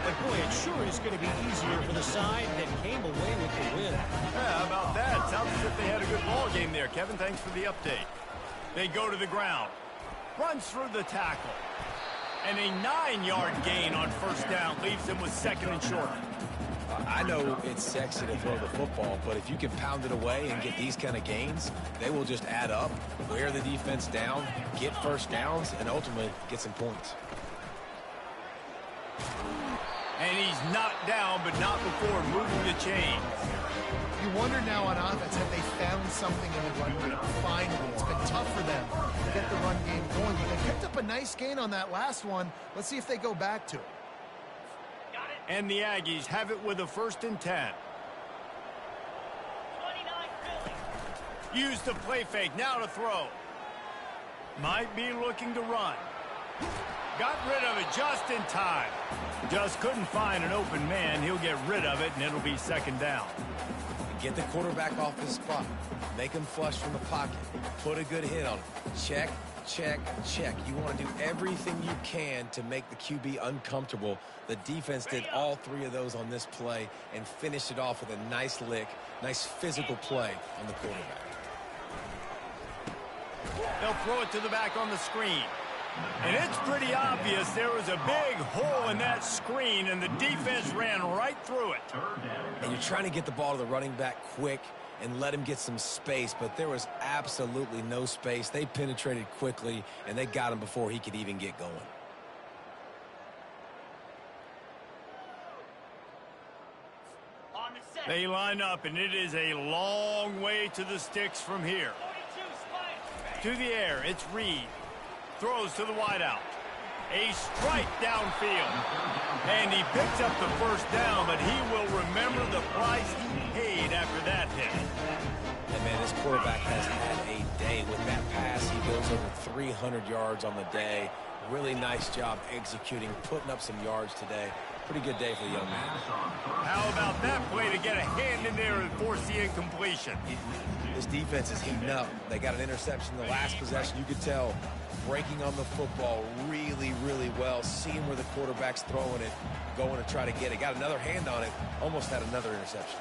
But boy, it sure is going to be easier for the side that came away with the win. Yeah, how about that? Sounds as if they had a good ball game there. Kevin, thanks for the update. They go to the ground. Runs through the tackle. And a 9-yard gain on first down leaves them with 2nd and short. I know it's sexy to throw the football, but if you can pound it away and get these kind of gains, they will just add up, wear the defense down, get first downs, and ultimately get some points. And he's knocked down, but not before moving the chains. You wonder now on offense, have they found something in the run game? Finally, it's been tough for them to get the run game going. But they picked up a nice gain on that last one. Let's see if they go back to it. And the Aggies have it with a 1st and 10. Use the play fake, now to throw. Might be looking to run. Got rid of it just in time. Just couldn't find an open man. He'll get rid of it, and it'll be 2nd down. Get the quarterback off his spot. Make him flush from the pocket. Put a good hit on him. Check, check, check. You want to do everything you can to make the QB uncomfortable. The defense did all 3 of those on this play and finished it off with a nice lick, nice physical play on the quarterback. They'll throw it to the back on the screen. And it's pretty obvious there was a big hole in that screen, and the defense ran right through it. And you're trying to get the ball to the running back quick. and let him get some space, but there was absolutely no space. They penetrated quickly, and they got him before he could even get going. They line up, and it is a long way to the sticks from here. To the air, it's Reed. Throws to the wideout. A strike downfield. And he picks up the first down, but he will remember the price he paid after that hit. And, man, this quarterback has had a day with that pass. He goes over 300 yards on the day. Really nice job executing, putting up some yards today. Pretty good day for the young man. How about that play to get a hand in there and force the incompletion? This defense is heating up. They got an interception the last possession. You could tell breaking on the football really, really well, seeing where the quarterback's throwing it, going to try to get it. Got another hand on it, almost had another interception.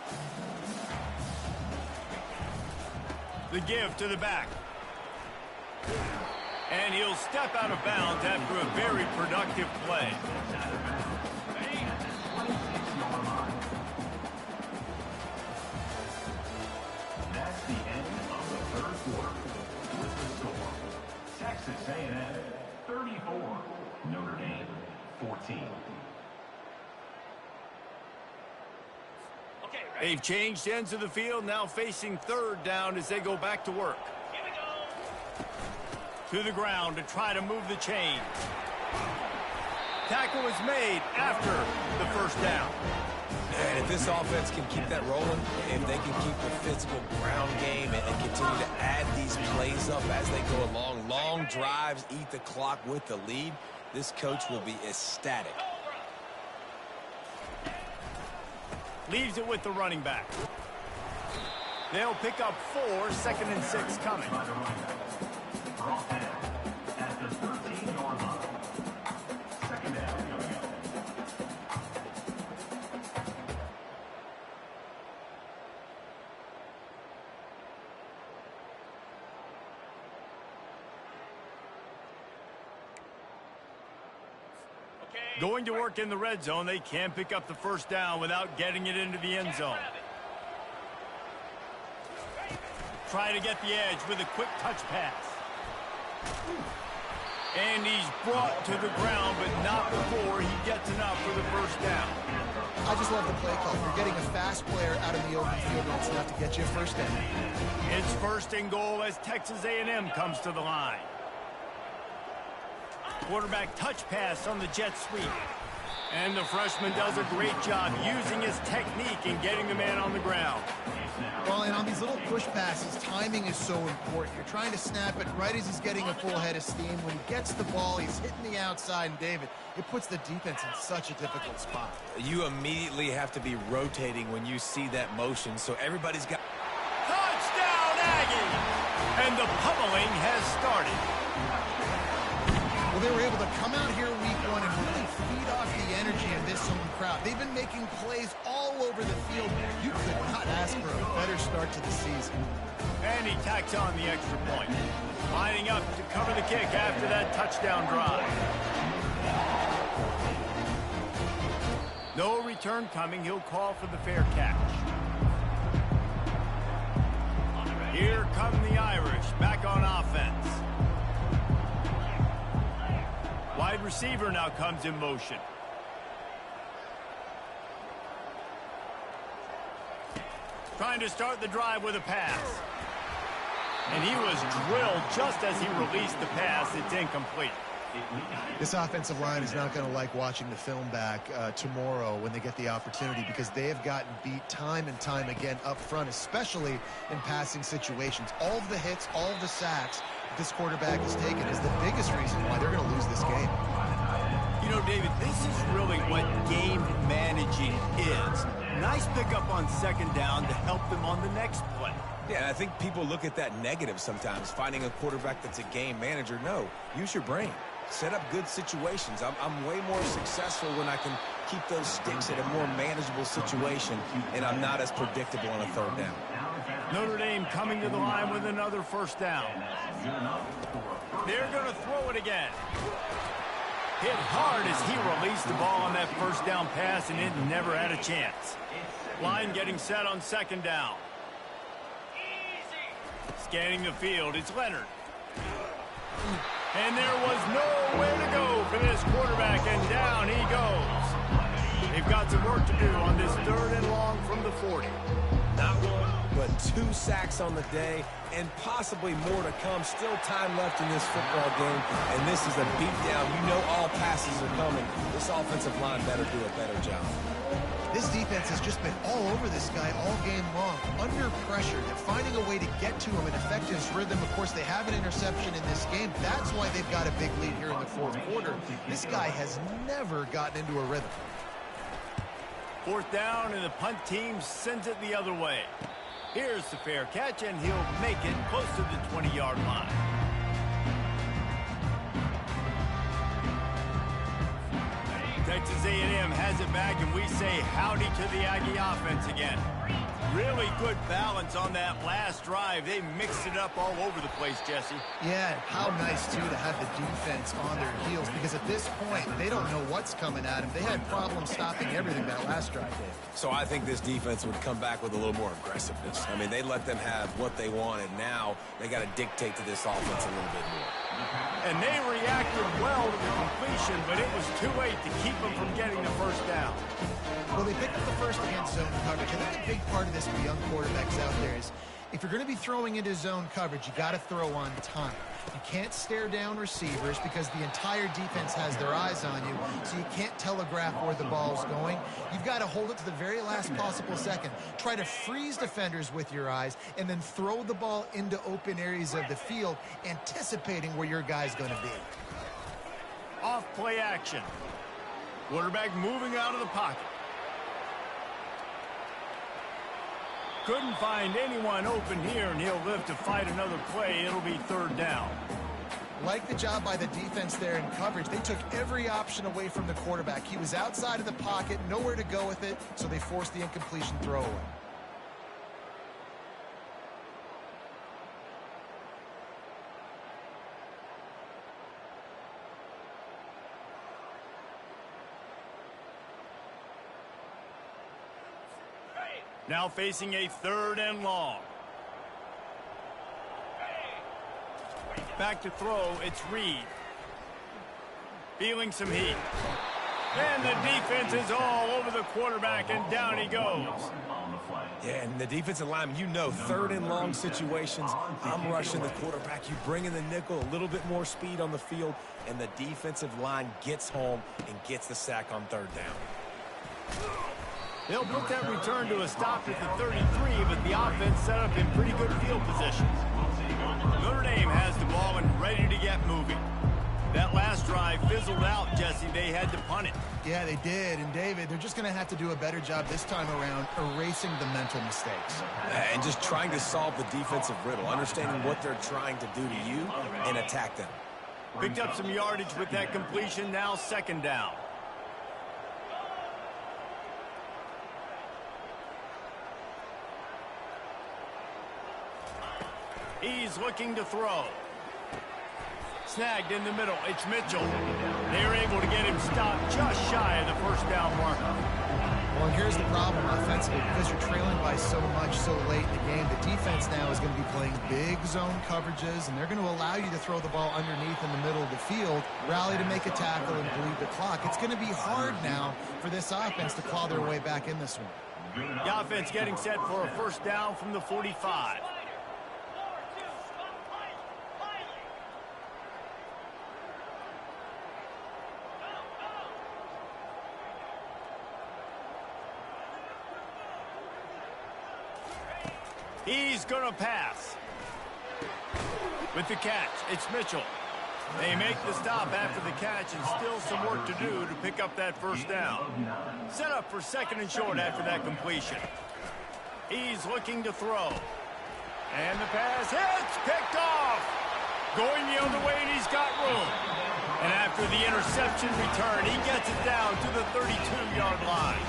The give to the back. And he'll step out of bounds after a very productive play. That's the end of the third quarter. With the score, Texas A&M 34, Notre Dame 14. They've changed ends of the field, now facing third down as they go back to work. To the ground to try to move the chain. Tackle is made after the first down. And if this offense can keep that rolling, if they can keep the physical ground game and continue to add these plays up as they go along, long drives, eat the clock with the lead, this coach will be ecstatic. Leaves it with the running back. They'll pick up 4, 2nd and 6 coming. Brought down at the 13-yard line. Second down coming up. Going to work in the red zone. They can't pick up the first down without getting it into the end zone. Try to get the edge with a quick touch pass. And he's brought to the ground, but not before he gets enough for the first down. I just love the play call. You're getting a fast player out of the open field, and it's enough to get you a first down. It's 1st and goal as Texas A&M comes to the line. Quarterback touch pass on the jet sweep. And the freshman does a great job using his technique and getting the man on the ground. Well, and on these little push passes, timing is so important. You're trying to snap it right as he's getting a full head of steam. When he gets the ball, he's hitting the outside, and David, it puts the defense in such a difficult spot. You immediately have to be rotating when you see that motion, so everybody's got... Touchdown, Aggie! And the pummeling has started. Well, they were able to come out here week 1 and really feed off the energy of this home crowd. They've been making plays all over the field. You could not ask for a better start to the season. And he tacks on the extra point. Lining up to cover the kick after that touchdown drive. No return coming. He'll call for the fair catch. Here come the Irish back on offense. Wide receiver now comes in motion. Trying to start the drive with a pass. And he was drilled just as he released the pass. It's incomplete. This offensive line is not going to like watching the film back tomorrow when they get the opportunity, because they have gotten beat time and time again up front, especially in passing situations. All of the hits, all of the sacks this quarterback has taken is the biggest reason why they're going to lose this game. You know, David, this is really what game managing is. Nice pickup on 2nd down to help them on the next play. Yeah, I think people look at that negative sometimes, finding a quarterback that's a game manager. No, use your brain. Set up good situations. I'm way more successful when I can keep those sticks at a more manageable situation, and I'm not as predictable on a 3rd down. Notre Dame coming to the line with another first down. They're going to throw it again. Hit hard as he released the ball on that first down pass, and it never had a chance. Line getting set on 2nd down. Scanning the field, it's Leonard. And there was nowhere to go for this quarterback, and down he goes. They've got some work to do on this 3rd and long from the 40. Not one, but 2 sacks on the day, and possibly more to come. Still time left in this football game, and this is a beatdown. You know all passes are coming. This offensive line better do a better job. This defense has just been all over this guy all game long. Under pressure, they're finding a way to get to him and affect his rhythm. Of course, they have an interception in this game. That's why they've got a big lead here in the 4th quarter. This guy has never gotten into a rhythm. 4th down, and the punt team sends it the other way. Here's the fair catch, and he'll make it close to the 20-yard line. Texas A&M has it back, and we say howdy to the Aggie offense again. Really good balance on that last drive. They mixed it up all over the place, Jesse. Yeah, how nice, too, to have the defense on their heels, because at this point, they don't know what's coming at them. They had problems stopping everything that last drive, Dave. So I think this defense would come back with a little more aggressiveness. I mean, they let them have what they wanted. Now they got to dictate to this offense a little bit more. And they reacted well to the completion, but it was too late to keep them from getting the 1st down. Well, they picked up the first against zone coverage. I think a big part of this for young quarterbacks out there is if you're going to be throwing into zone coverage, you got to throw on time. You can't stare down receivers because the entire defense has their eyes on you, so you can't telegraph where the ball's going. You've got to hold it to the very last possible second. Try to freeze defenders with your eyes and then throw the ball into open areas of the field, anticipating where your guy's going to be. Off play action. Quarterback moving out of the pocket. Couldn't find anyone open here, and he'll live to fight another play. It'll be 3rd down. Like the job by the defense there in coverage. They took every option away from the quarterback. He was outside of the pocket, nowhere to go with it, so they forced the incompletion throwaway. Now facing a 3rd and long. Back to throw, it's Reed. Feeling some heat. And the defense is all over the quarterback, and down he goes. Yeah, and the defensive lineman, you know, 3rd and long situations, I'm rushing the quarterback. You bring in the nickel, a little bit more speed on the field, and the defensive line gets home and gets the sack on 3rd down. They'll put that return to a stop at the 33, but the offense set up in pretty good field position. Notre Dame has the ball and ready to get moving. That last drive fizzled out, Jesse. They had to punt it. Yeah, they did. And, David, they're just going to have to do a better job this time around erasing the mental mistakes. And just trying to solve the defensive riddle, understanding what they're trying to do to you and attack them. Picked up some yardage with that completion. Now 2nd down. He's looking to throw. Snagged in the middle. It's Mitchell. They're able to get him stopped just shy of the 1st down marker. Well, here's the problem offensively. Because you're trailing by so much so late in the game, the defense now is going to be playing big zone coverages, and they're going to allow you to throw the ball underneath in the middle of the field, rally to make a tackle, and bleed the clock. It's going to be hard now for this offense to claw their way back in this one. The offense getting set for a 1st down from the 45. He's going to pass. With the catch, it's Mitchell. They make the stop after the catch, and still some work to do to pick up that 1st down. Set up for 2nd and short after that completion. He's looking to throw. And the pass hits, picked off. Going the other way, and he's got room. And after the interception return, he gets it down to the 32-yard line.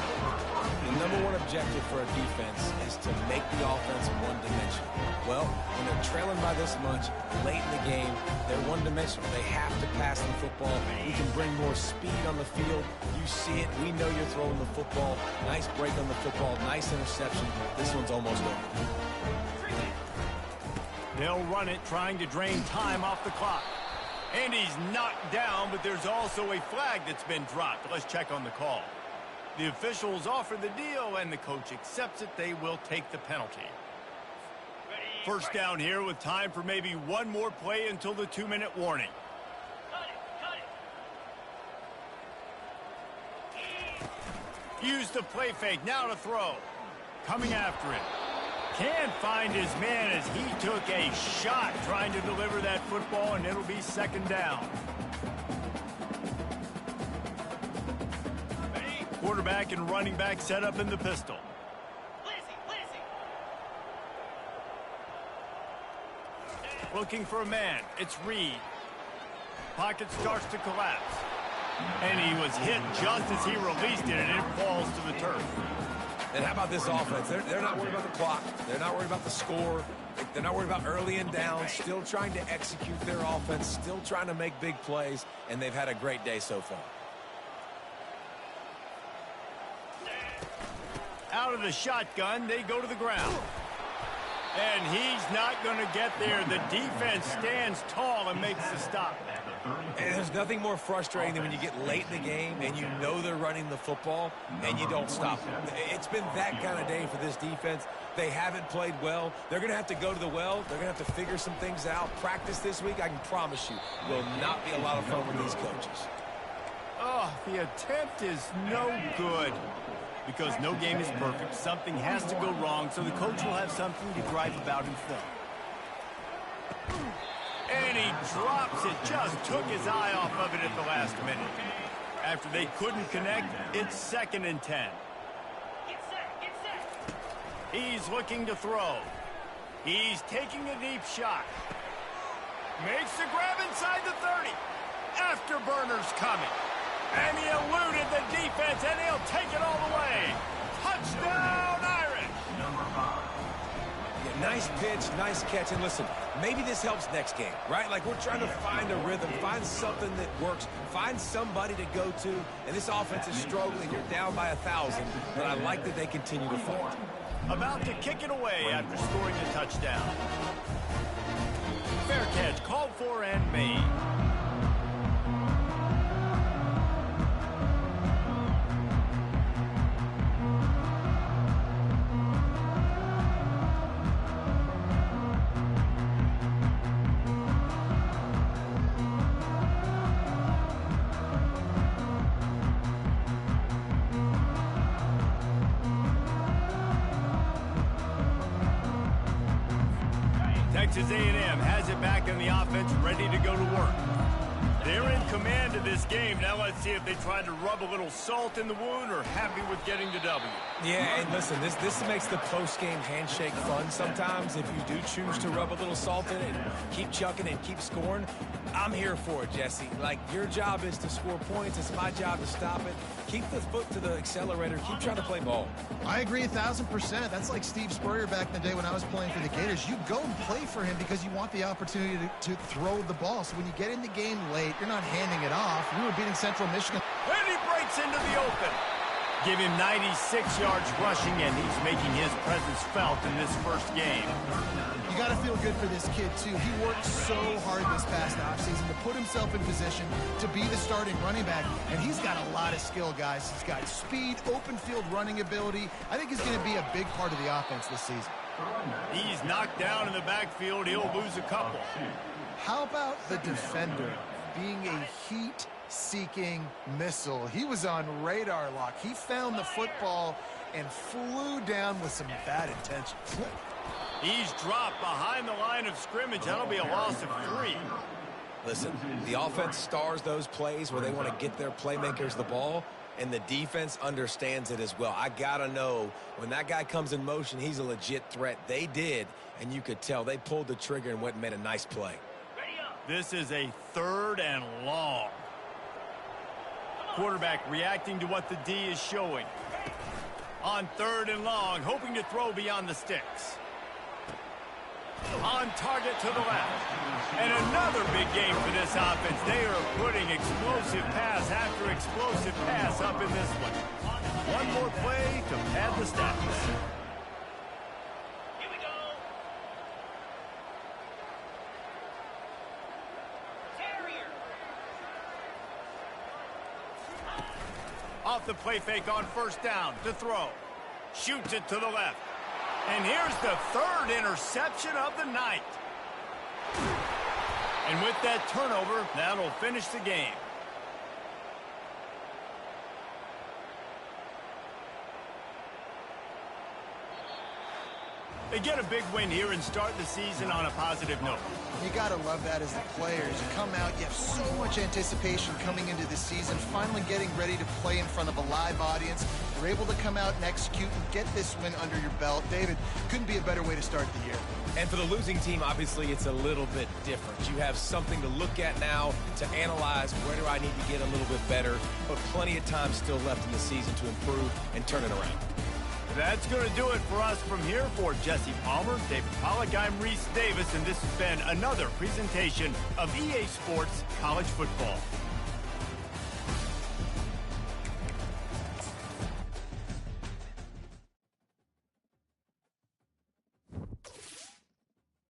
The number one objective for a defense is to make the offense one-dimensional. Well, when they're trailing by this much, late in the game, they're one-dimensional. They have to pass the football. You can bring more speed on the field. You see it. We know you're throwing the football. Nice break on the football. Nice interception. This one's almost over. They'll run it, trying to drain time off the clock. And he's knocked down, but there's also a flag that's been dropped. Let's check on the call. The officials offer the deal, and the coach accepts it. They will take the penalty. First down here with time for maybe one more play until the 2-minute warning. Use the play fake, now to throw. Coming after it. Can't find his man as he took a shot trying to deliver that football, and it'll be second down. Quarterback and running back set up in the pistol. Looking for a man. It's Reed. Pocket starts to collapse. And he was hit just as he released it, and it falls to the turf. And how about this offense? They're not worried about the clock. They're not worried about the score. They're not worried about early and down. Still trying to execute their offense. Still trying to make big plays. And they've had a great day so far. Out of the shotgun, they go to the ground. And he's not going to get there. The defense stands tall and makes the stop. And there's nothing more frustrating than when you get late in the game and you know they're running the football and you don't stop them. It's been that kind of day for this defense. They haven't played well. They're going to have to go to the well. They're going to have to figure some things out. Practice this week, I can promise you, will not be a lot of fun with these coaches. Oh, the attempt is no good. Because no game is perfect. Something has to go wrong, so the coach will have something to gripe about in film. And he drops it. Just took his eye off of it at the last minute. After they couldn't connect, it's 2nd and 10. He's looking to throw. He's taking a deep shot. Makes the grab inside the 30. Afterburner's coming. And he eluded the defense, and he'll take it all the way. Touchdown, Irish! Yeah, nice pitch, nice catch. And listen, maybe this helps next game, right? Like, we're trying to find a rhythm, find something that works, find somebody to go to. And this offense is struggling. You're down by 1,000, but I like that they continue to fight. About to kick it away after scoring a touchdown. Fair catch, called for and made. Texas A&M has it back in the offense, ready to go to work. They're in command of this game. Now let's see if they try to rub a little salt in the wound or happy with getting the W. Yeah, and listen, this makes the post-game handshake fun sometimes. If you do choose to rub a little salt in it and keep chucking and keep scoring, I'm here for it, Jesse. Like, your job is to score points. It's my job to stop it. Keep the foot to the accelerator. Keep trying to play ball. I agree 1,000%. That's like Steve Spurrier back in the day when I was playing for the Gators. You go and play for him because you want the opportunity to throw the ball. So when you get in the game late, you're not handing it off. We were beating Central Michigan. And he breaks into the open. Give him 96 yards rushing, and he's making his presence felt in this first game. You got to feel good for this kid, too. He worked so hard this past offseason to put himself in position to be the starting running back, and he's got a lot of skill, guys. He's got speed, open field running ability. I think he's going to be a big part of the offense this season. He's knocked down in the backfield. He'll lose a couple. How about the defender being a heat-seeking missile? He was on radar lock. He found the football and flew down with some bad intentions. He's dropped behind the line of scrimmage. That'll be a loss of 3. Listen, the offense stars those plays where they want to get their playmakers the ball, and the defense understands it as well. I got to know when that guy comes in motion, he's a legit threat. They did, and you could tell. They pulled the trigger and went and made a nice play. This is a 3rd and long. Quarterback reacting to what the D is showing. On 3rd and long, hoping to throw beyond the sticks. On target to the left. And another big game for this offense. They are putting explosive pass after explosive pass up in this one. One more play to pad the stats. off the play fake on first down to throw. Shoots it to the left. And here's the third interception of the night. And with that turnover, that'll finish the game. They get a big win here and start the season on a positive note. You got to love that as the players. You come out, you have so much anticipation coming into the season, finally getting ready to play in front of a live audience. You're able to come out and execute and get this win under your belt. David, couldn't be a better way to start the year. And for the losing team, obviously, it's a little bit different. You have something to look at now to analyze where do I need to get a little bit better, but plenty of time still left in the season to improve and turn it around. That's going to do it for us from here. For Jesse Palmer, David Pollack, I'm Reese Davis, and this has been another presentation of EA Sports College Football.